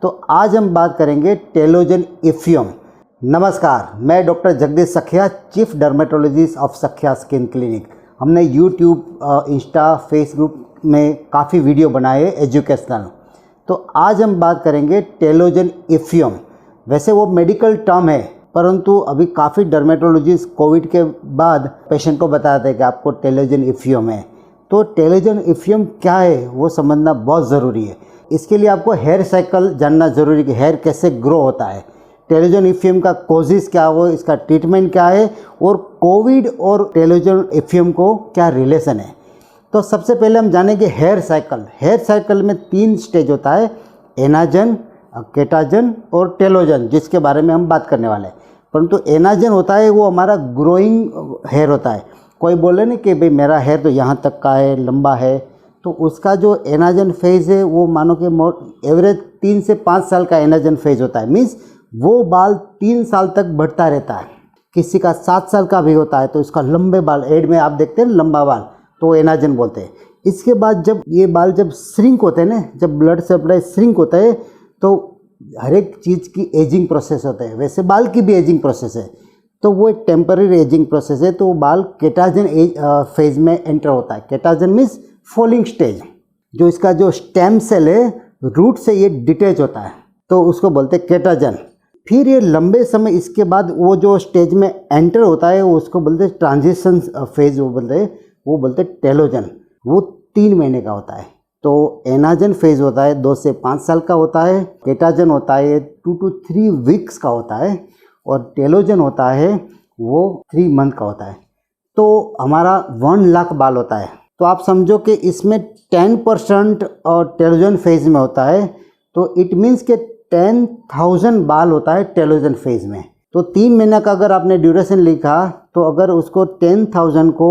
तो आज हम बात करेंगे टेलोजन इफ्यूम। नमस्कार, मैं डॉक्टर जगदीश सखिया, चीफ डर्मेटोलॉजिस्ट ऑफ सखिया स्किन क्लिनिक। हमने यूट्यूब, इंस्टा, फेसबुक में काफ़ी वीडियो बनाए एजुकेशनल। तो आज हम बात करेंगे टेलोजन इफ्यूम। वैसे वो मेडिकल टर्म है, परंतु अभी काफ़ी डर्मेटोलॉजिस्ट कोविड के बाद पेशेंट को बताते हैं कि आपको टेलोजन इफ्यूम है। तो टेलोजन इफ्यूम क्या है वो समझना बहुत ज़रूरी है। इसके लिए आपको हेयर साइकिल जानना ज़रूरी है कि हेयर कैसे ग्रो होता है, टेलोजन इफ्यूम का कोजिस क्या हो, इसका ट्रीटमेंट क्या है और कोविड और टेलोजन इफ्यूम को क्या रिलेशन है। तो सबसे पहले हम जानेंगे हेयर साइकिल। हेयर साइकिल में 3 स्टेज होता है, एनाजन, केटाजन और टेलोजन, जिसके बारे में हम बात करने वाले हैं। परंतु एनाजन होता है वो हमारा ग्रोइंग हेयर होता है। कोई बोले ना कि भाई मेरा हेयर तो यहाँ तक का है, लंबा है, तो उसका जो एनाजन फेज़ है वो मानो कि एवरेज 3 से 5 साल का एनाजन फेज़ होता है। मीन्स वो बाल 3 साल तक बढ़ता रहता है। किसी का 7 साल का भी होता है तो इसका लंबे बाल, एड में आप देखते हैं लंबा बाल, तो एनाजन बोलते हैं। इसके बाद जब ये बाल जब श्रिंक होते हैं ना, जब ब्लड सप्लाई श्रिंक होता है तो हर एक चीज़ की एजिंग प्रोसेस होता है, वैसे बाल की भी एजिंग प्रोसेस है। तो वो एक टेम्पररी एजिंग प्रोसेस है। तो वो बाल केटाजन फेज में एंटर होता है। केटाजन मीन्स फॉलिंग स्टेज। जो इसका जो स्टेम सेल है, रूट से ये डिटेच होता है, तो उसको बोलते हैं केटाजन। फिर ये लंबे समय इसके बाद वो जो स्टेज में एंटर होता है उसको बोलते हैं ट्रांजिशन फेज, वो बोलते हैं टेलोजन। वो 3 महीने का होता है। तो एनाजन फेज होता है 2 से 5 साल का होता है, केटाजन होता है 2 to 3 वीक्स का होता है और टेलोजन होता है वो 3 मंथ का होता है। तो हमारा 1 लाख बाल होता है। तो आप समझो कि इसमें 10% और टेलोजन फेज में होता है, तो इट मीन्स के 10,000 बाल होता है टेलोजन फेज में। तो 3 महीने का अगर आपने ड्यूरेशन लिखा, तो अगर उसको 10,000 को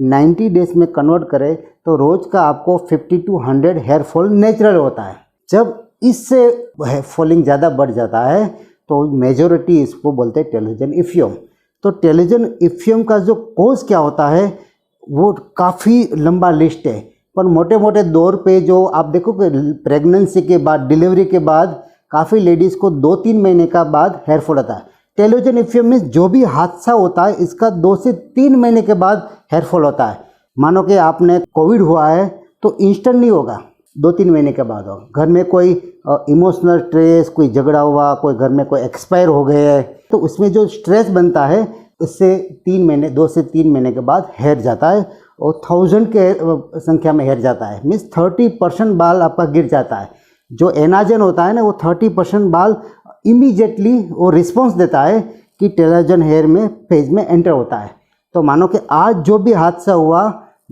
90 डेज में कन्वर्ट करें तो रोज़ का आपको 50 to 100 हेयर फॉल नेचुरल होता है। जब इससे हेयर फॉलिंग ज़्यादा बढ़ जाता है तो मेजॉरिटी इसको बोलते हैं टेलोजन इफ्यूम। तो टेलोजन इफ्यूम का जो कोज क्या होता है वो काफ़ी लंबा लिस्ट है, पर मोटे मोटे दौर पे जो आप देखो कि प्रेगनेंसी के बाद, डिलीवरी के बाद काफ़ी लेडीज़ को 2-3 महीने का बाद हेयर फॉल आता है। टेलोजन इफ्यूम में जो भी हादसा होता है इसका 2 से 3 महीने के बाद हेयर फॉल होता है। मानो कि आपने कोविड हुआ है तो इंस्टेंट नहीं होगा, 2-3 महीने के बाद होगा। घर में कोई इमोशनल स्ट्रेस, कोई झगड़ा हुआ, कोई घर में कोई एक्सपायर हो गए है, तो उसमें जो स्ट्रेस बनता है उससे 2 से 3 महीने के बाद हेयर जाता है और 1000 के संख्या में हेयर जाता है। मीन्स 30% बाल आपका गिर जाता है। जो एनाजन होता है ना, वो 30% बाल इमीडिएटली वो रिस्पॉन्स देता है कि टेलोजन हेयर में फेज में एंटर होता है। तो मानो कि आज जो भी हादसा हुआ,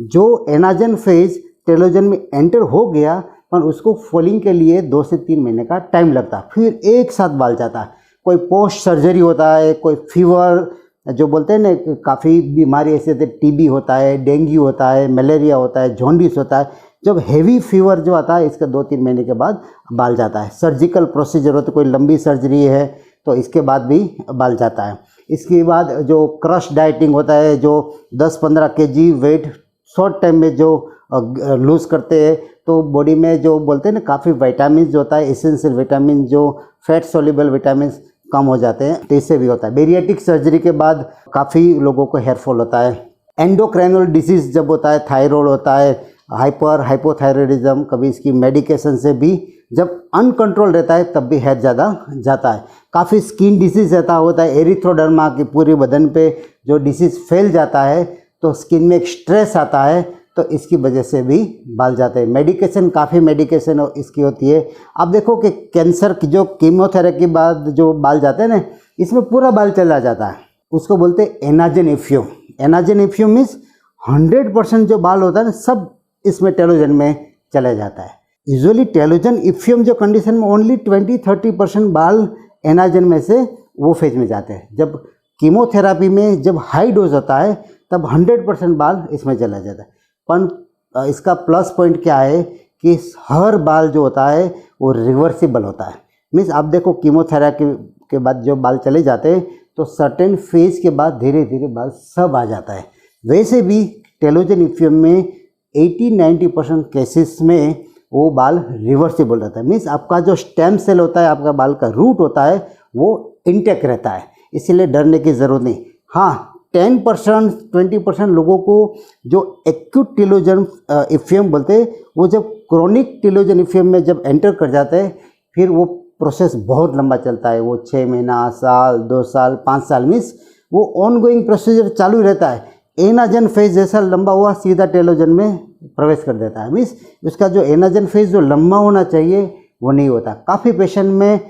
जो एनाजन फेज टेलोजन में एंटर हो गया, पर उसको फॉलिंग के लिए 2 से 3 महीने का टाइम लगता है। फिर एक साथ बाल जाता है। कोई पोस्ट सर्जरी होता है, कोई फीवर, जो बोलते हैं ना काफ़ी बीमारी ऐसे होते, टीबी होता है, डेंगू होता है, मलेरिया होता है, जॉन्डिस होता है। जब हेवी फीवर जो आता है इसके 2-3 महीने के बाद बाल जाता है। सर्जिकल प्रोसीजर हो तो कोई लंबी सर्जरी है तो इसके बाद भी बाल जाता है। इसके बाद जो क्रश डाइटिंग होता है, जो 10-15 kg वेट शॉर्ट टाइम में जो लूज़ करते हैं, तो बॉडी में जो बोलते हैं ना काफ़ी विटामिन जो होता है, एसेंशियल विटामिन, जो फैट सोल्यूबल विटामिन कम हो जाते हैं, तो इससे भी होता है। बेरियाटिक सर्जरी के बाद काफ़ी लोगों को हेयर फॉल होता है। एंडोक्राइनल डिजीज़ जब होता है, थायराइड होता है, हाइपोथायराइडिज्म, कभी इसकी मेडिकेशन से भी जब अनकंट्रोल रहता है तब भी हेयर ज़्यादा जाता है। काफ़ी स्किन डिसीज़ रहता होता है, एरिथ्रोडर्मा की पूरी बदन पे जो डिसीज़ फैल जाता है तो स्किन में एक स्ट्रेस आता है, तो इसकी वजह से भी बाल जाते हैं। मेडिकेशन, काफ़ी मेडिकेशन इसकी होती है। आप देखो कि कैंसर की जो कीमोथेरेपी के बाद जो बाल जाते हैं ना, इसमें पूरा बाल चला जाता है, उसको बोलते हैं एनाजन इफ्यूम। एनाजन इफ्यूम मीन्स 100% जो बाल होता है ना, सब इसमें टेलोजन में चला जाता है। यूजुअली टेलोजन इफ्यूम जो कंडीशन में ओनली 20-30% बाल एनाजन में से वो फेज में जाते हैं। जब कीमोथेरापी में जब हाई डोज होता है तब 100% बाल इसमें चला जाता है। पर इसका प्लस पॉइंट क्या है कि हर बाल जो होता है वो रिवर्सिबल होता है। मीन्स आप देखो कीमोथेरापी के बाद जो बाल चले जाते हैं तो सर्टेन फेज के बाद धीरे धीरे बाल सब आ जाता है। वैसे भी टेलोजन इफ्यूम में 80-90% केसेस में वो बाल रिवर्सिबल रहता है। मीन्स आपका जो स्टेम सेल होता है, आपका बाल का रूट होता है, वो इंटेक्ट रहता है, इसीलिए डरने की ज़रूरत नहीं। हाँ, 10% 20% लोगों को जो एक्यूट टेलोजन इफियम बोलते हैं, वो जब क्रोनिक टेलोजन इफियम में जब एंटर कर जाते हैं, फिर वो प्रोसेस बहुत लंबा चलता है। वो 6 महीना, साल, 2 साल, 5 साल, मीन्स वो ऑनगोइंग प्रोसीजर चालू रहता है। एनाजन फेज जैसा लंबा हुआ सीधा टेलोजन में प्रवेश कर देता है। मीन्स उसका जो एनाजन फेज जो लंबा होना चाहिए वो नहीं होता। काफ़ी पेशेंट में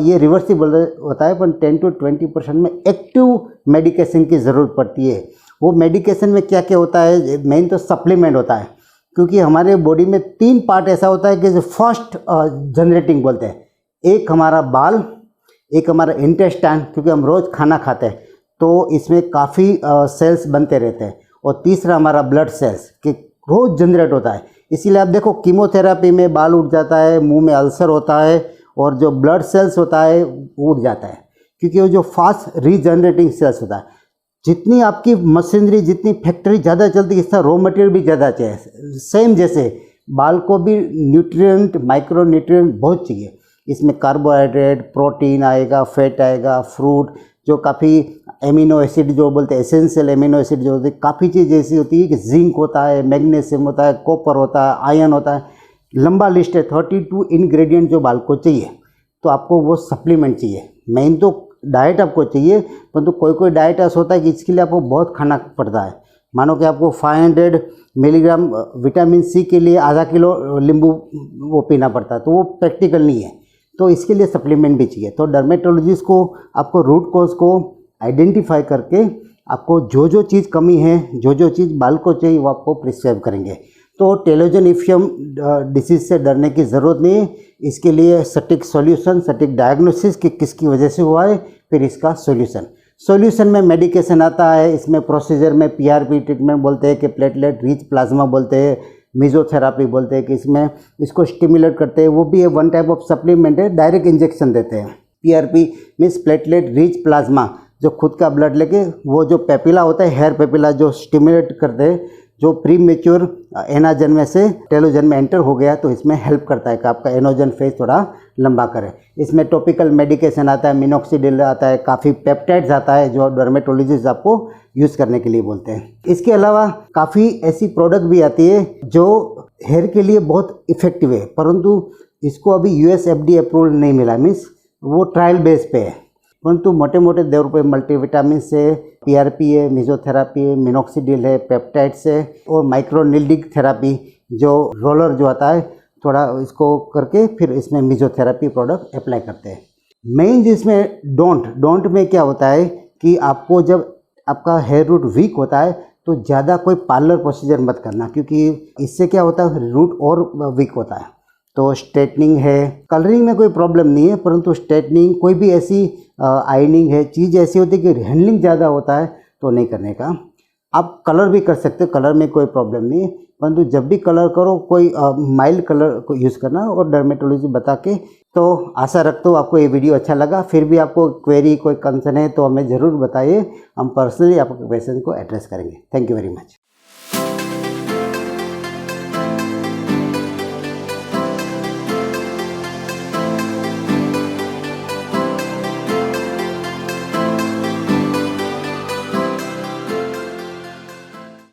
ये रिवर्सिबल होता है, पर 10 to 20% में एक्टिव मेडिकेशन की ज़रूरत पड़ती है। वो मेडिकेशन में क्या क्या होता है, मेन तो सप्लीमेंट होता है, क्योंकि हमारे बॉडी में 3 पार्ट ऐसा होता है कि जो फर्स्ट जनरेटिंग बोलते हैं। एक हमारा बाल, एक हमारा इंटेस्टाइन, क्योंकि हम रोज़ खाना खाते हैं तो इसमें काफ़ी सेल्स बनते रहते हैं, और तीसरा हमारा ब्लड सेल्स कि रोज़ जनरेट होता है। इसीलिए आप देखो कीमोथेरेपी में बाल उठ जाता है, मुंह में अल्सर होता है, और जो ब्लड सेल्स होता है वो उठ जाता है, क्योंकि वो जो फास्ट रीजनरेटिंग सेल्स होता है। जितनी आपकी मशीनरी, जितनी फैक्ट्री ज़्यादा चलती है, इसका रॉ मटेरियल भी ज़्यादा चाहिए। सेम जैसे बाल को भी न्यूट्रिएंट, माइक्रो न्यूट्रिएंट बहुत चाहिए। इसमें कार्बोहाइड्रेट, प्रोटीन आएगा, फैट आएगा, फ्रूट, जो काफ़ी एमिनो एसिड जो बोलते हैं, एसेंशियल एमिनो एसिड जो होते हैं, काफ़ी चीज़ ऐसी होती है कि जिंक होता है, मैग्नीशियम होता है, कॉपर होता है, आयरन होता है। लंबा लिस्ट है, 32 इंग्रेडिएंट जो बाल को चाहिए। तो आपको वो सप्लीमेंट चाहिए। मेन तो डाइट आपको चाहिए, परंतु कोई डाइट ऐसा होता है कि इसके लिए आपको बहुत खाना पड़ता है। मानो कि आपको 500 मिलीग्राम विटामिन सी के लिए आधा किलो नींबू वो पीना पड़ता है, तो वो प्रैक्टिकल नहीं है। तो इसके लिए सप्लीमेंट भी चाहिए। तो डर्मेटोलॉजिस्ट को आपको रूट कॉज को आइडेंटिफाई करके आपको जो जो चीज़ कमी है, जो जो चीज़ बाल को चाहिए, वो आपको प्रिस्क्राइब करेंगे। तो टेलोजन इफियम डिसीज़ से डरने की ज़रूरत नहीं है। इसके लिए सटीक सॉल्यूशन, सटीक डायग्नोसिस कि किसकी वजह से हुआ है, फिर इसका सॉल्यूशन में मेडिकेशन आता है। इसमें प्रोसीजर में पीआरपी ट्रीटमेंट बोलते हैं, कि प्लेटलेट रिच प्लाज्मा बोलते हैं, मेसोथेरापी बोलते हैं, कि इसमें इसको स्टिमुलेट करते हैं। वो भी है वन टाइप ऑफ सप्लीमेंट है, डायरेक्ट इंजेक्शन देते हैं। PRP means platelet rich plasma, जो खुद का ब्लड लेके वो जो पेपिला होता है, हेयर पेपिला, जो स्टिमुलेट करते हैं, जो प्री मेच्योर एनाजन में से टेलोजन में एंटर हो गया, तो इसमें हेल्प करता है कि आपका एनोजन फेज थोड़ा लंबा करे। इसमें टॉपिकल मेडिकेशन आता है, मिनोक्सिडिल आता है, काफ़ी पेप्टाइड्स आता है, जो डर्मेटोलॉजिस्ट आपको यूज़ करने के लिए बोलते हैं। इसके अलावा काफ़ी ऐसी प्रोडक्ट भी आती है जो हेयर के लिए बहुत इफ़ेक्टिव है, परंतु इसको अभी यूएस एफडीए अप्रूवल नहीं मिला। मीन्स वो ट्रायल बेस पे है, परंतु मोटे मोटे देवर पे मल्टीविटामिन से, पीआरपी है, मेसोथेरापी है, मिनोक्सिडिल है, पेप्टाइड्स है, और माइक्रोनिल्डिक थेरापी जो रोलर जो आता है, थोड़ा इसको करके फिर इसमें मेसोथेरापी प्रोडक्ट अप्लाई करते हैं। मेन जिसमें डोंट में क्या होता है कि आपको जब आपका हेयर रूट वीक होता है तो ज़्यादा कोई पार्लर प्रोसीजर मत करना, क्योंकि इससे क्या होता है, रूट और वीक होता है। तो स्ट्रेटनिंग है, कलरिंग में कोई प्रॉब्लम नहीं है, परंतु स्ट्रेटनिंग, कोई भी ऐसी आयनिंग है, चीज़ ऐसी होती है कि हैंडलिंग ज़्यादा होता है, तो नहीं करने का। आप कलर भी कर सकते हो, कलर में कोई प्रॉब्लम नहीं है, परंतु जब भी कलर करो कोई माइल्ड कलर को यूज़ करना, और डर्मेटोलॉजी बता के। तो आशा रखता हूँ आपको ये वीडियो अच्छा लगा। फिर भी आपको क्वेरी, कोई कंसर्न है तो हमें ज़रूर बताइए, हम पर्सनली आपके क्वेश्चन को एड्रेस करेंगे। Thank you very much.